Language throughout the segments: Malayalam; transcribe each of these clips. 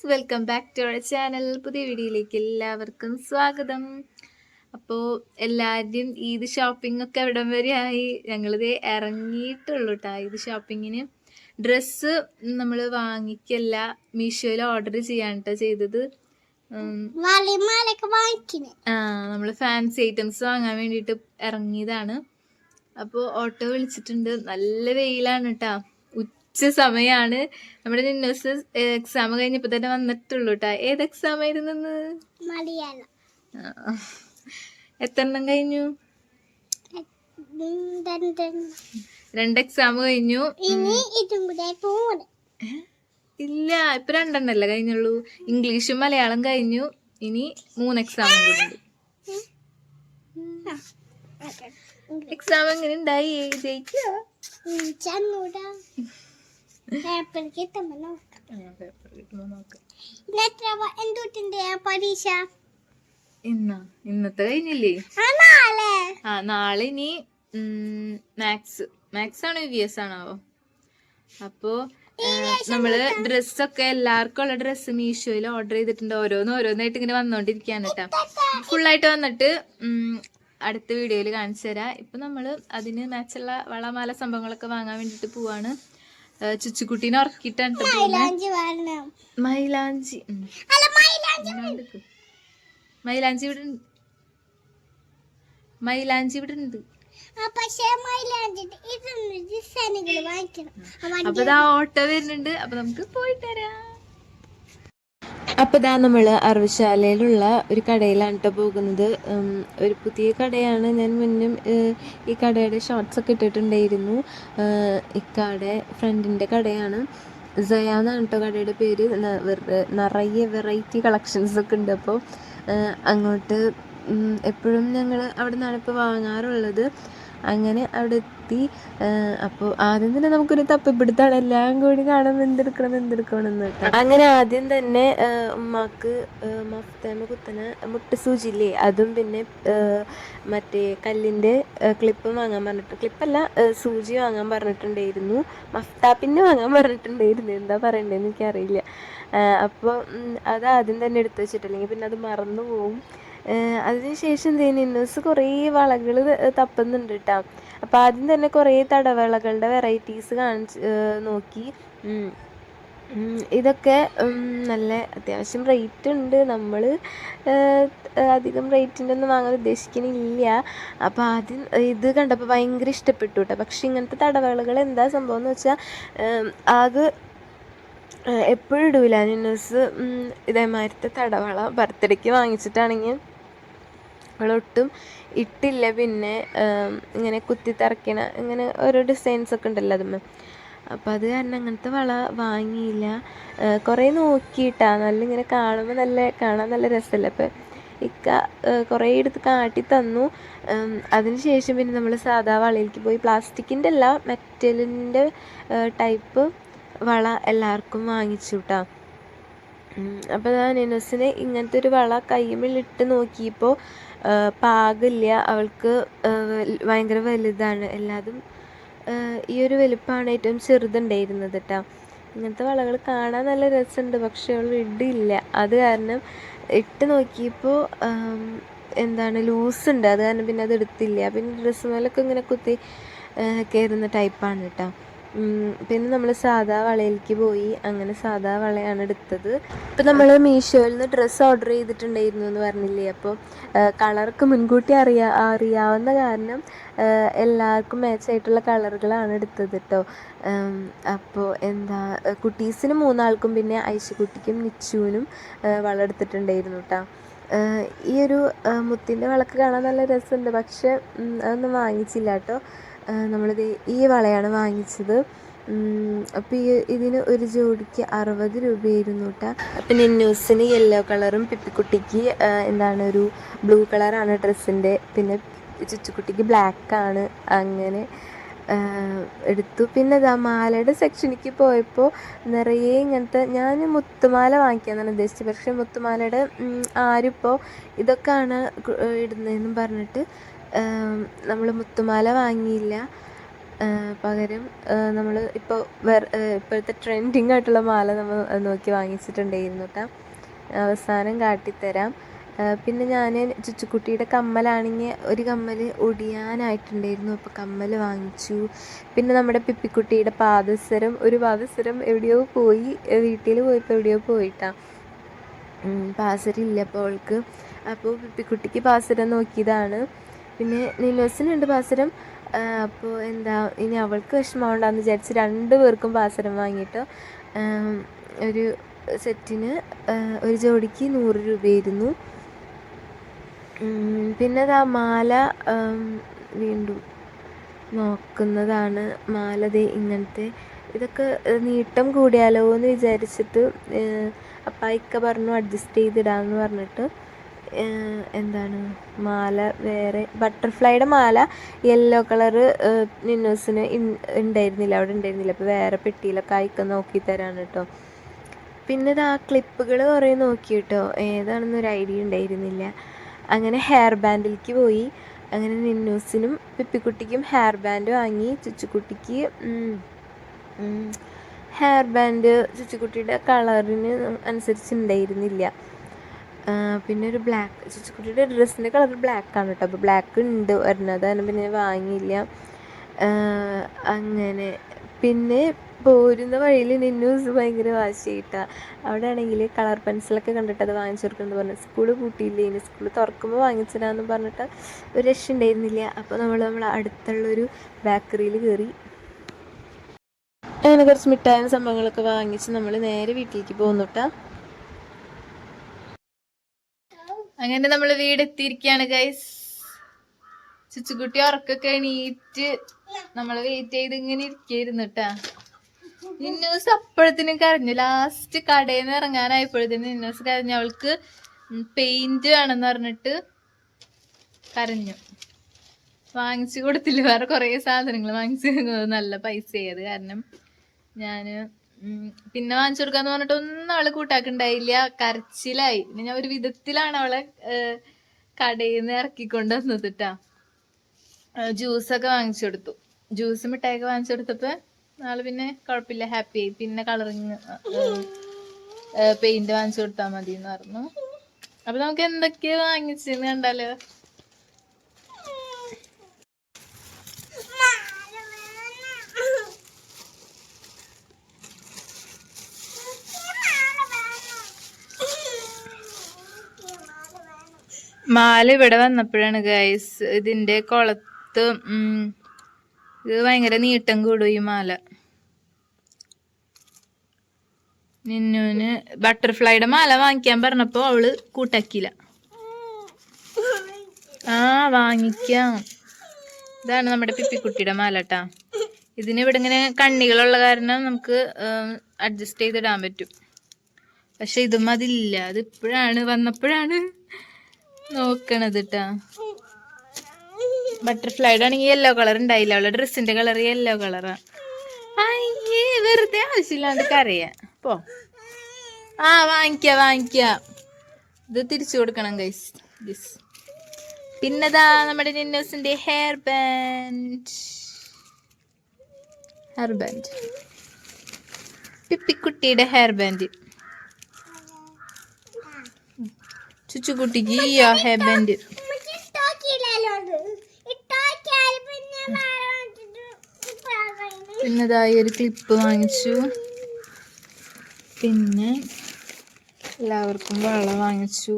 Welcome back to our channel. പുതിയ വീഡിയോയിലേക്ക് എല്ലാവർക്കും സ്വാഗതം. അപ്പോൾ എല്ലാവരുടെയും ഈദ് ഷോപ്പിംഗ് ഒക്കെ എവിടം വരെ ആയി? ഞങ്ങളിത് ഇറങ്ങിയിട്ടുള്ളൂ കേട്ടോ. ഈദ് ഷോപ്പിങ്ങിന് ഡ്രസ്സ് നമ്മൾ വാങ്ങിക്കല്ല, മീഷോയിൽ ഓർഡർ ചെയ്യാൻ കേട്ടോ ചെയ്തത്. നമ്മൾ ഫാൻസി ഐറ്റംസ് വാങ്ങാൻ വേണ്ടിയിട്ട് ഇറങ്ങിയതാണ്. അപ്പോൾ ഓട്ടോ വിളിച്ചിട്ടുണ്ട്. നല്ല വെയിലാണ് കേട്ടോ. ഉച്ച സമയമാണ്. നമ്മുടെ നിന്നോസ് എക്സാം കഴിഞ്ഞപ്പോൾ തന്നെ വന്നിട്ടുള്ളൂ കേട്ടോ. ഏത് എക്സാം ആയിരുന്നു? എത്ര എണ്ണം കഴിഞ്ഞു? 2 എക്സാം കഴിഞ്ഞു. ഇല്ല, ഇപ്പൊ 2 എണ്ണല്ലേ കഴിഞ്ഞുള്ളൂ. ഇംഗ്ലീഷും മലയാളം കഴിഞ്ഞു. ഇനി 3 എക്സാമും കൂടി ഉണ്ട്. എക്സാം എങ്ങനെ ഉണ്ടായി? ജയിക്കുക? ഇന്നത്തെ കഴിഞ്ഞില്ലേ? നാളെ ഇനി മാത്സ് ആണോ EVS ആണോ? അപ്പോ നമ്മള് ഡ്രസ്സൊക്കെ എല്ലാവർക്കും ഉള്ള ഡ്രസ്സ് മീഷോയിൽ ഓർഡർ ചെയ്തിട്ടുണ്ട്. ഓരോന്നായിട്ട് ഇങ്ങനെ വന്നോണ്ടിരിക്കാണ് കേട്ടോ. ഫുള്ളായിട്ട് വന്നിട്ട് അടുത്ത വീഡിയോയിൽ കാണിച്ചു തരാം. ഇപ്പൊ നമ്മള് അതിന് മാച്ചുള്ള വളമാല സംഭവങ്ങളൊക്കെ വാങ്ങാൻ വേണ്ടിട്ട് പോവാണ്. ചുച്ചുക്കുട്ടീനെ ഉറക്കിട്ടാണ് മൈലാഞ്ചി ഇവിടെ ഉണ്ട്. അപ്പൊ ഇതാ ഓട്ടോ വരുന്നുണ്ട്. അപ്പൊ നമുക്ക് പോയിട്ട് വരാം. അപ്പോൾ ഇതാ നമ്മൾ അറവശാലയിലുള്ള ഒരു കടയിലാണ് കേട്ടോ പോകുന്നത്. ഒരു പുതിയ കടയാണ്. ഞാൻ മുന്നും ഈ കടയുടെ ഷോർട്സ് ഒക്കെ ഇട്ടിട്ടുണ്ടായിരുന്നു. ഇക്കടെ ഫ്രണ്ടിൻ്റെ കടയാണ്. സയ എന്നാണ് കേട്ടോ കടയുടെ പേര്. നിറയെ വെറൈറ്റി കളക്ഷൻസ് ഒക്കെ ഉണ്ട്. അപ്പോൾ അങ്ങോട്ട് എപ്പോഴും ഞങ്ങൾ അവിടെ നിന്നാണ് ഇപ്പോൾ വാങ്ങാറുള്ളത്. അങ്ങനെ അവിടെ എത്തി. അപ്പോൾ ആദ്യം തന്നെ നമുക്കൊരു തപ്പിപ്പിടുത്താണ്. എല്ലാം കൂടി കാണാൻ എന്തെടുക്കണം എന്ന് കേട്ടോ. അങ്ങനെ ആദ്യം തന്നെ ഉമ്മാക്ക് മഫ്തേമ കുത്തന മുട്ടുസൂചില്ലേ, അതും പിന്നെ മറ്റേ കല്ലിൻ്റെ ക്ലിപ്പ് വാങ്ങാൻ പറഞ്ഞിട്ട്, ക്ലിപ്പല്ല സൂചി വാങ്ങാൻ പറഞ്ഞിട്ടുണ്ടായിരുന്നു. മഫ്താപ്പിന് വാങ്ങാൻ പറഞ്ഞിട്ടുണ്ടായിരുന്നു. എന്താ പറയണ്ടേന്ന് എനിക്കറിയില്ല. അപ്പോൾ അത് ആദ്യം തന്നെ എടുത്ത് വെച്ചിട്ടില്ലെങ്കിൽ പിന്നെ അത് മറന്നു പോവും. അതിനുശേഷം നിന്നൂസ് കുറേ വളകൾ തപ്പുന്നുണ്ട് കേട്ടോ. അപ്പം ആദ്യം തന്നെ കുറേ തടവളകളുടെ വെറൈറ്റീസ് നോക്കി. ഇതൊക്കെ നല്ല അത്യാവശ്യം റേറ്റ് ഉണ്ട്. നമ്മൾ അധികം റേറ്റിൻ്റെ ഒന്നും വാങ്ങാൻ ഉദ്ദേശിക്കുന്നില്ല. അപ്പോൾ ആദ്യം ഇത് കണ്ടപ്പോൾ ഭയങ്കര ഇഷ്ടപ്പെട്ടു കേട്ടോ. പക്ഷെ ഇങ്ങനത്തെ തടവളകൾ എന്താ സംഭവം എന്ന് വെച്ചാൽ അത് എപ്പോഴും ഇടൂല. നിന്നൂസ് ഇതേമാതിരത്തെ തടവള ബർത്ത്ഡേക്ക് വാങ്ങിച്ചിട്ടാണെങ്കിൽ അവളൊട്ടും ഇട്ടില്ല. പിന്നെ ഇങ്ങനെ കുത്തി തറക്കണ ഇങ്ങനെ ഓരോ ഡിസൈൻസൊക്കെ ഉണ്ടല്ലോ അതുമ്മ. അപ്പോൾ അത് കാരണം അങ്ങനത്തെ വള വാങ്ങിയില്ല. കുറേ നോക്കിയിട്ടാ. നല്ല ഇങ്ങനെ കാണുമ്പോൾ കാണാൻ നല്ല രസമല്ലേ. അപ്പോൾ ഇക്ക കുറേ എടുത്ത് കാട്ടി തന്നു. അതിന് ശേഷം പിന്നെ നമ്മൾ സാധാ വളയിലേക്ക് പോയി. പ്ലാസ്റ്റിക്കിൻ്റെ അല്ല, മെറ്റലിൻ്റെ ടൈപ്പ് വള എല്ലാവർക്കും വാങ്ങിച്ചു കേട്ടോ. അപ്പോൾ ഞാൻ നിനസിന് ഇങ്ങനത്തെ ഒരു വള കയ്യുമ്മിലിട്ട് നോക്കിയപ്പോൾ പാകില്ല. അവൾക്ക് ഭയങ്കര വലുതാണ്. എല്ലാതും ഈ ഒരു വലുപ്പമാണ് ഏറ്റവും ചെറുതുണ്ടായിരുന്നത് കേട്ടോ. ഇങ്ങനത്തെ വളകൾ കാണാൻ നല്ല രസമുണ്ട്, പക്ഷെ അവൾ ഇടില്ല. അത് കാരണം ഇട്ട് നോക്കിയപ്പോൾ ലൂസ് ഉണ്ട്. അത് കാരണം പിന്നെ അത് എടുത്തില്ല. പിന്നെ ഡ്രസ്സ് മേലൊക്കെ ഇങ്ങനെ കുത്തി കയറുന്ന ടൈപ്പാണ് കേട്ടോ. പിന്നെ നമ്മൾ സാധാ വളയിലേക്ക് പോയി. അങ്ങനെ സാധാ വളയാണ് എടുത്തത്. ഇപ്പം നമ്മൾ മീഷോയിൽ നിന്ന് ഡ്രസ്സ് ഓർഡർ ചെയ്തിട്ടുണ്ടായിരുന്നു എന്ന് പറഞ്ഞില്ലേ. അപ്പോൾ കളർക്ക് മുൻകൂട്ടി അറിയാവുന്ന കാരണം എല്ലാവർക്കും മാച്ചായിട്ടുള്ള കളറുകളാണ് എടുത്തത് കേട്ടോ. അപ്പോൾ കുട്ടീസിന് 3 ആൾക്കും പിന്നെ ഐശുക്കുട്ടിക്കും നിച്ചുവിനും വള എടുത്തിട്ടുണ്ടായിരുന്നു കേട്ടോ. ഈ ഒരു മുത്തിൻ്റെ വളക്ക് കാണാൻ നല്ല രസമുണ്ട്, പക്ഷെ അതൊന്നും വാങ്ങിച്ചില്ല കേട്ടോ. നമ്മളിത് ഈ വളയാണ് വാങ്ങിച്ചത്. അപ്പോൾ ഇതിന് ഒരു ജോഡിക്ക് 60 രൂപയായിരുന്നു കേട്ടോ. അപ്പം നിന്നൂസിന് യെല്ലോ കളറും പിപ്പിക്കുട്ടിക്ക് ഒരു ബ്ലൂ കളറാണ് ഡ്രസ്സിൻ്റെ. പിന്നെ ചുച്ചുക്കുട്ടിക്ക് ബ്ലാക്കാണ്. അങ്ങനെ എടുത്തു. പിന്നെ മാലയുടെ സെക്ഷനിലേക്ക് പോയപ്പോൾ നിറയെ ഇങ്ങനത്തെ, ഞാൻ മുത്തുമാല വാങ്ങിക്കാമെന്നാണ് ഉദ്ദേശിച്ചത്. പക്ഷേ മുത്തുമാലയുടെ ആരിപ്പോൾ ഇതൊക്കെയാണ് ഇടുന്നതെന്നും പറഞ്ഞിട്ട് നമ്മൾ മുത്തുമാല വാങ്ങിയില്ല. പകരം നമ്മൾ ഇപ്പോൾ ഇപ്പോഴത്തെ ട്രെൻഡിങ് ആയിട്ടുള്ള മാല നമ്മൾ നോക്കി വാങ്ങിച്ചിട്ടുണ്ടായിരുന്നു കേട്ടോ. അവസാനം കാട്ടിത്തരാം. പിന്നെ ഞാൻ ചുച്ചുക്കുട്ടിയുടെ കമ്മലാണെങ്കിൽ ഒരു കമ്മൽ ഒടിയാനായിട്ടുണ്ടായിരുന്നു, അപ്പോൾ കമ്മൽ വാങ്ങിച്ചു. പിന്നെ നമ്മുടെ പിപ്പിക്കുട്ടിയുടെ ഒരു പാദസരം എവിടെയോ പോയി, വീട്ടിൽ പോയപ്പോൾ എവിടെയോ പോയിട്ടാ, പാസരം ഇല്ല അപ്പോൾ അവൾക്ക്. അപ്പോൾ പിപ്പിക്കുട്ടിക്ക് പാസരം നോക്കിയതാണ്. പിന്നെ നിന്നോസിനുണ്ട് പാസരം. അപ്പോൾ എന്താ ഇനി അവൾക്ക് വിഷമമുണ്ടാന്ന് വിചാരിച്ച് 2 പേർക്കും പാസരം വാങ്ങിയിട്ട് ഒരു സെറ്റിന് ഒരു ജോഡിക്ക് 100 രൂപയായിരുന്നു. പിന്നെ ആ മാല വീണ്ടും നോക്കുന്നതാണ്. മാല ഇങ്ങനത്തെ ഇതൊക്കെ നീട്ടം കൂടിയാലോ എന്ന് വിചാരിച്ചിട്ട് അപ്പായിക്ക പറഞ്ഞു അഡ്ജസ്റ്റ് ചെയ്തിടാമെന്ന് പറഞ്ഞിട്ട് എന്താണ് മാല വേറെ ബട്ടർഫ്ലൈയുടെ മാല യെല്ലോ കളറ് നിന്നോസിന് ഉണ്ടായിരുന്നില്ല, അവിടെ ഉണ്ടായിരുന്നില്ല. അപ്പോൾ വേറെ പെട്ടിയിലൊക്കെ അയക്ക നോക്കി തരാണ് കേട്ടോ. പിന്നെ ആ ക്ലിപ്പുകൾ കുറേ നോക്കി കേട്ടോ, ഏതാണെന്നൊരു ഐഡിയ ഉണ്ടായിരുന്നില്ല. അങ്ങനെ ഹെയർ ബാൻഡിലേക്ക് പോയി. അങ്ങനെ നിന്നൂസിനും പിപ്പിക്കുട്ടിക്കും ഹെയർ ബാൻഡ് വാങ്ങി. ചുച്ചുക്കുട്ടിക്ക് ഹെയർ ബാൻഡ് ചുച്ചുക്കുട്ടിയുടെ കളറിന് അനുസരിച്ച് ഉണ്ടായിരുന്നില്ല. പിന്നെ ഒരു ബ്ലാക്ക്, ചുച്ചുക്കുട്ടിയുടെ ഡ്രസ്സിൻ്റെ കളർ ബ്ലാക്കാണ് കേട്ടോ, അപ്പോൾ ബ്ലാക്ക് ഉണ്ട് വരുന്നത്, അതിന് പിന്നെ വാങ്ങിയില്ല. അങ്ങനെ പിന്നെ പോരുന്ന വഴിയിൽ നിന്നൂസ് ഭയങ്കര വാശിയിട്ടാണ്. അവിടെ ആണെങ്കിൽ കളർ പെൻസിലൊക്കെ കണ്ടിട്ട് അത് വാങ്ങിച്ചു കൊടുക്കുന്നത് പറഞ്ഞു. സ്കൂൾ പൂട്ടിയില്ലേ, ഇനി സ്കൂൾ തുറക്കുമ്പോൾ വാങ്ങിച്ചിടാന്ന് പറഞ്ഞിട്ട് ഒരു രക്ഷ ഉണ്ടായിരുന്നില്ല. അപ്പോൾ നമ്മൾ അടുത്തുള്ളൊരു ബേക്കറിയിൽ കയറി അങ്ങനെ കുറച്ച് മിഠായും സംഭവങ്ങളൊക്കെ വാങ്ങിച്ച് നമ്മൾ നേരെ വീട്ടിലേക്ക് പോന്നുട്ടാ. അങ്ങനെ നമ്മൾ വീടെത്തിയിരിക്കുകയാണ് ഗൈസ്. ചുച്ചുകുട്ടി ഉറക്കൊക്കെ എണീറ്റ് നമ്മൾ വെയിറ്റ് ചെയ്ത് ഇങ്ങനെ ഇരിക്കായിരുന്നു കേട്ടാ. നിന്നൂസ് അപ്പോഴത്തേനും കരഞ്ഞു. ലാസ്റ്റ് കടയിൽ നിന്ന് ഇറങ്ങാനായപ്പോഴത്തേനും നിന്നൂസ് കരഞ്ഞു. അവൾക്ക് പെയിന്റ് വേണമെന്ന് പറഞ്ഞിട്ട് കരഞ്ഞു. വാങ്ങിച്ചു കൊടുത്തില്ല, വേറെ കുറേ സാധനങ്ങൾ വാങ്ങിച്ചു, നല്ല പൈസ ആയത് കാരണം ഞാൻ പിന്നെ വാങ്ങിച്ചു കൊടുക്കാന്ന് പറഞ്ഞിട്ട് ഒന്നും അവളെ കൂട്ടാക്കുണ്ടായില്ല. കരച്ചിലായി. പിന്നെ ഞാൻ ഒരു വിധത്തിലാണ് അവളെ കടയിൽ നിന്ന് ഇറക്കിക്കൊണ്ട് വന്നത് കേട്ടാ. ജ്യൂസൊക്കെ വാങ്ങിച്ചു കൊടുത്തു, ജ്യൂസ് മിഠായിയൊക്കെ വാങ്ങിച്ചു കൊടുത്തപ്പോൾ ആള് പിന്നെ കുഴപ്പമില്ല, ഹാപ്പി ആയി. പിന്നെ കളറിങ് പെയിന്റ് വാങ്ങിച്ചു കൊടുത്താൽ മതി എന്ന് പറഞ്ഞു. അപ്പൊ നമുക്ക് എന്തൊക്കെയാ വാങ്ങിച്ചെന്ന് കണ്ടാലോ. മാല ഇവിടെ വന്നപ്പോഴാണ് ഗൈസ് ഇതിന്റെ കുളത്ത് ഇത് ഭയങ്കര നീട്ടം കൂടും ഈ മാല. നിന്നുവിന് ബട്ടർഫ്ലൈയുടെ മാല വാങ്ങിക്കാൻ പറഞ്ഞപ്പോ അവള് കൂട്ടാക്കിയില്ല. വാങ്ങിക്കാം. ഇതാണ് നമ്മുടെ പിപ്പിക്കുട്ടിയുടെ മാല കേട്ടാ. ഇതിന് ഇവിടെ ഇങ്ങനെ കണ്ണികളുള്ള കാരണം നമുക്ക് അഡ്ജസ്റ്റ് ചെയ്തിടാൻ പറ്റും. പക്ഷെ ഇതും അതില്ല. അത് ഇപ്പോഴാണ് വന്നപ്പോഴാണ് നോക്കണത് കേട്ടാ. ബട്ടർഫ്ലൈയുടെ ആണെങ്കിൽ യെല്ലോ കളർ ഉണ്ടായില്ല, അവളുടെ ഡ്രസ്സിന്റെ കളർ യെല്ലോ കളറാ. അയ്യേ വെറുതെ ആവശ്യമില്ലാണ്ട് കരയാ. പോ വാങ്ങിക്ക. ഇത് തിരിച്ചു കൊടുക്കണം ഗൈസ്. പിന്നെതാ നമ്മുടെ നിന്നോസിന്റെ ഹെയർ ബാൻഡ്. പിപ്പിക്കുട്ടിയുടെ ഹെയർ ബാൻഡ്. ചുച്ചുകുട്ടിക്ക് ഹെയർ ബാൻഡ്. പിന്നെതായി ഒരു ക്ലിപ്പ് വാങ്ങിച്ചു. പിന്നെ എല്ലാവർക്കും വള വാങ്ങിച്ചു.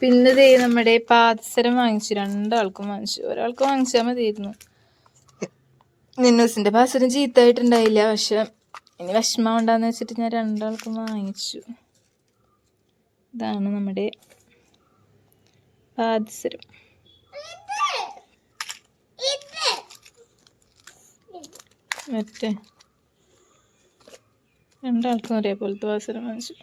പിന്നെ നമ്മുടെ പാദസരം വാങ്ങിച്ചു. 2 ആൾക്കും വാങ്ങിച്ചു. ഒരാൾക്ക് വാങ്ങിച്ചാൽ മതിയായിരുന്നു. നിന്നൂസിന്റെ പാദസരം ചീത്തായിട്ടുണ്ടായില്ല, പക്ഷെ ഇനി വിഷമം ഉണ്ടാന്ന് വെച്ചിട്ട് ഞാൻ 2 ആൾക്കും വാങ്ങിച്ചു. ഇതാണ് നമ്മുടെ പാദസരം. മറ്റേ 2 ആൾക്കും ഒരേപോലത്തെ പാദസരം വാങ്ങിച്ചു.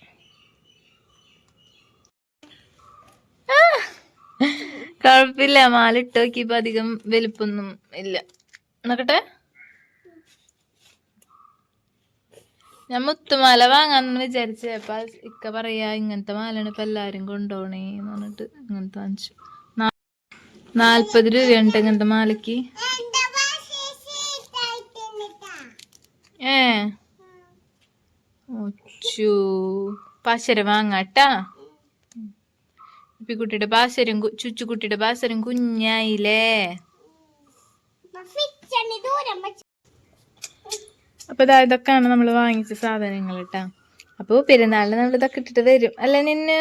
കുഴപ്പമില്ല, മാല ഇട്ട് നോക്കിയപ്പോ അധികം വലുപ്പൊന്നും ഇല്ല. നോക്കട്ടെ, ഞാൻ മുത്തുമാല വാങ്ങാന്ന് വിചാരിച്ചേ. അപ്പൊ ഇക്ക പറയാ ഇങ്ങനത്തെ മാലയാണ് ഇപ്പൊ എല്ലാരും കൊണ്ടുപോണേന്ന് പറഞ്ഞിട്ട് ഇങ്ങനത്തെ വാങ്ങിച്ചു. 40 രൂപയുണ്ട് ഇങ്ങനത്തെ മാലയ്ക്ക്. പാശര വാങ്ങാട്ടാ. കുട്ടിയുടെ പാശരും ചുച്ചുകുട്ടിയുടെ പാശരും കുഞ്ഞായില്ലേ. അപ്പൊ ഇതൊക്കെയാണ് നമ്മൾ വാങ്ങിച്ച സാധനങ്ങൾ കേട്ടാ. അപ്പൊ പെരുന്നാളിന് നമ്മൾ ഇതൊക്കെ ഇട്ടിട്ട് വരും അല്ലേ നിന്നു?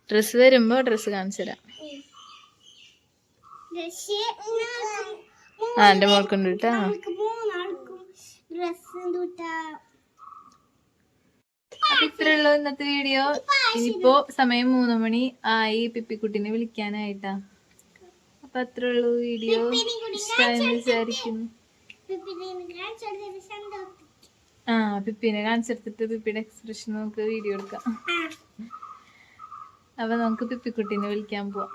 ഡ്രസ് വരുമ്പോ ഡ്രസ് കാണിച്ചു തരാം. എന്റെ മോൾക്കുണ്ട് കേട്ടാ. അപ്പൊ ഇത്രയുള്ളൂ ഇന്നത്തെ വീഡിയോ. ഇനിയിപ്പോ സമയം 3 മണി ആയി പിപ്പിക്കുട്ടിനെ വിളിക്കാനായിട്ടാ. അപ്പൊ അത്രയുള്ളൂ വീഡിയോ. ഇഷ്ടമായെന്ന് വിചാരിക്കുന്നു. പിപ്പിനെ കാണിച്ചെടുത്തിട്ട് പിപ്പിയുടെ എക്സ്പ്രഷൻ നമുക്ക് വീഡിയോ എടുക്കാം. അപ്പൊ നമുക്ക് പിപ്പിക്കുട്ടീനെ വിളിക്കാൻ പോവാം.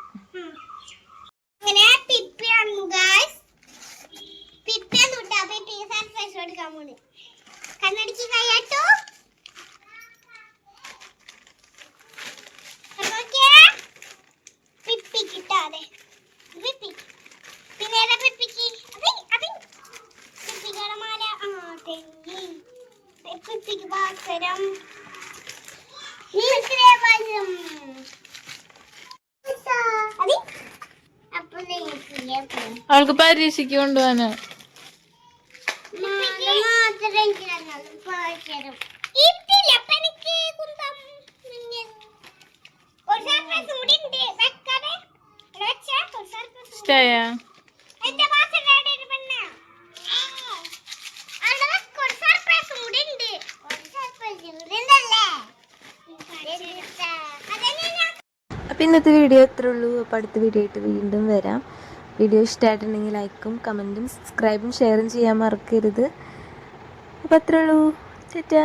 അവൾക്ക് പരീക്ഷയ്ക്ക് കൊണ്ടുപോവാന് ഇഷ്ടായ. അപ്പം ഇന്നത്തെ വീഡിയോ ഇത്രേ ഉള്ളൂ. അപ്പോൾ അടുത്ത വീഡിയോ ആയിട്ട് വീണ്ടും വരാം. വീഡിയോ ഇഷ്ടമായിട്ടുണ്ടെങ്കിൽ ലൈക്കും കമൻറ്റും സബ്സ്ക്രൈബും ഷെയറും ചെയ്യാൻ മറക്കരുത്. അപ്പോൾ അത്രേ ഉള്ളൂ. ടാറ്റാ.